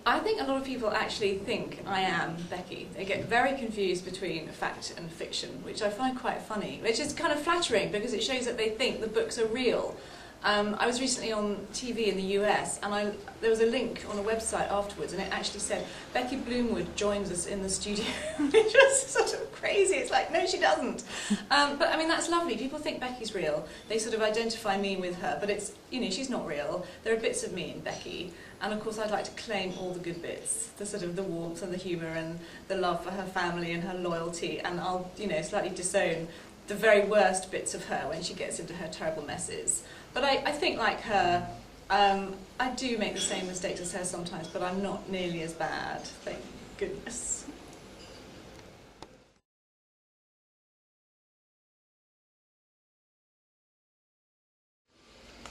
I think a lot of people actually think I am Becky. They get very confused between fact and fiction, which I find quite funny, which is kind of flattering because it shows that they think the books are real. I was recently on TV in the US, and there was a link on a website afterwards, and it actually said, Becky Bloomwood joins us in the studio, which was sort of crazy. It's like, no, she doesn't. But I mean, that's lovely. People think Becky's real. They sort of identify me with her, but it's, you know, she's not real. There are bits of me in Becky, and of course I'd like to claim all the good bits, the sort of the warmth and the humour and the love for her family and her loyalty, and I'll, you know, slightly disown the very worst bits of her when she gets into her terrible messes. But I think, like her, I do make the same mistakes as her sometimes, but I'm not nearly as bad, thank goodness.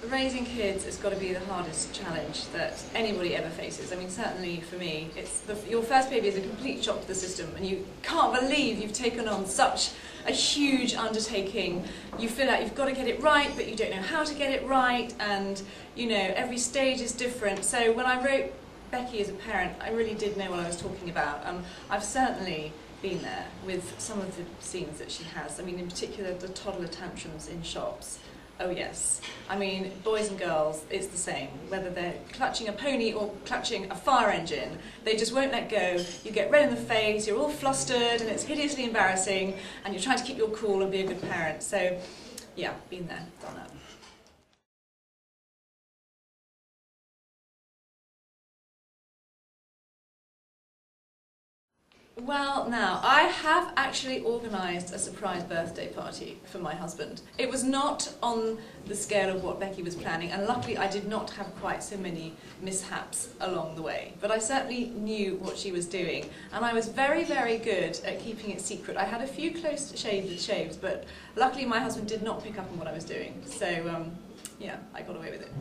Raising kids has got to be the hardest challenge that anybody ever faces. I mean, certainly for me, it's your first baby is a complete shock to the system, and you can't believe you've taken on such a huge undertaking. You feel like you've got to get it right, but you don't know how to get it right, and you know, every stage is different. So when I wrote Becky as a parent, I really did know what I was talking about. I've certainly been there with some of the scenes that she has. I mean, in particular, the toddler tantrums in shops. Oh yes. I mean, boys and girls, it's the same. Whether they're clutching a pony or clutching a fire engine, they just won't let go. You get red in the face, you're all flustered, and it's hideously embarrassing, and you're trying to keep your cool and be a good parent. So, yeah, been there, done that. Well, now, I have actually organised a surprise birthday party for my husband. It was not on the scale of what Becky was planning, and luckily I did not have quite so many mishaps along the way. But I certainly knew what she was doing, and I was very, very good at keeping it secret. I had a few close shaves, but luckily my husband did not pick up on what I was doing. So, yeah, I got away with it.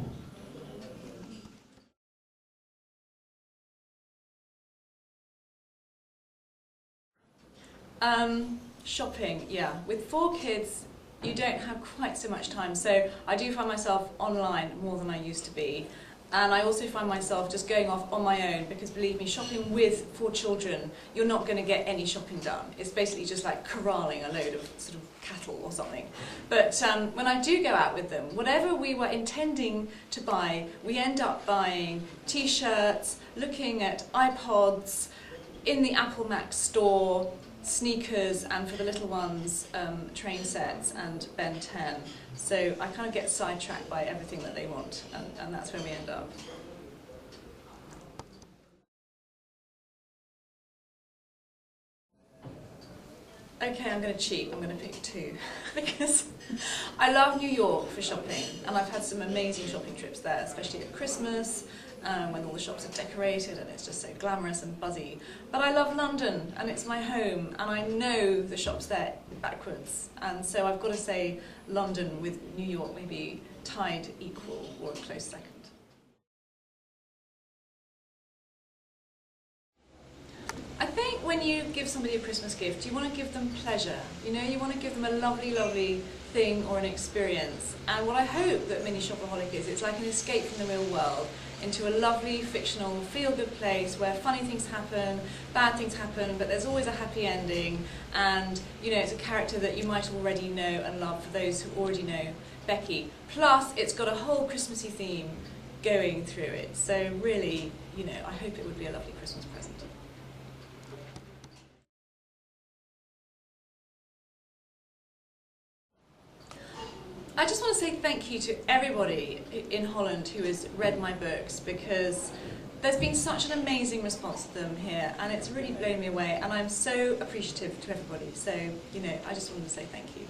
Shopping, yeah. With 4 kids, you don't have quite so much time, so I do find myself online more than I used to be. And I also find myself just going off on my own, because believe me, shopping with 4 children, you're not going to get any shopping done. It's basically just like corralling a load of sort of cattle or something. But when I do go out with them, whatever we were intending to buy, we end up buying t-shirts, looking at iPods, in the Apple Mac store, sneakers, and for the little ones, train sets and Ben 10. So I kind of get sidetracked by everything that they want, and that's where we end up. Okay, I'm going to cheat. I'm going to pick 2 because I love New York for shopping, and I've had some amazing shopping trips there, especially at Christmas, when all the shops are decorated and it's just so glamorous and buzzy. But I love London, and it's my home, and I know the shops there backwards, and so I've got to say London with New York maybe tied equal or a close second. I think when you give somebody a Christmas gift, you want to give them pleasure. You know, you want to give them a lovely, lovely thing or an experience. And what I hope that Mini Shopaholic is, it's like an escape from the real world into a lovely, fictional, feel-good place where funny things happen, bad things happen, but there's always a happy ending. And, you know, it's a character that you might already know and love for those who already know Becky. Plus, it's got a whole Christmassy theme going through it. So really, you know, I hope it would be a lovely Christmas present. I just want to say thank you to everybody in Holland who has read my books, because there's been such an amazing response to them here, and it's really blown me away, and I'm so appreciative to everybody. So, you know, I just wanted to say thank you.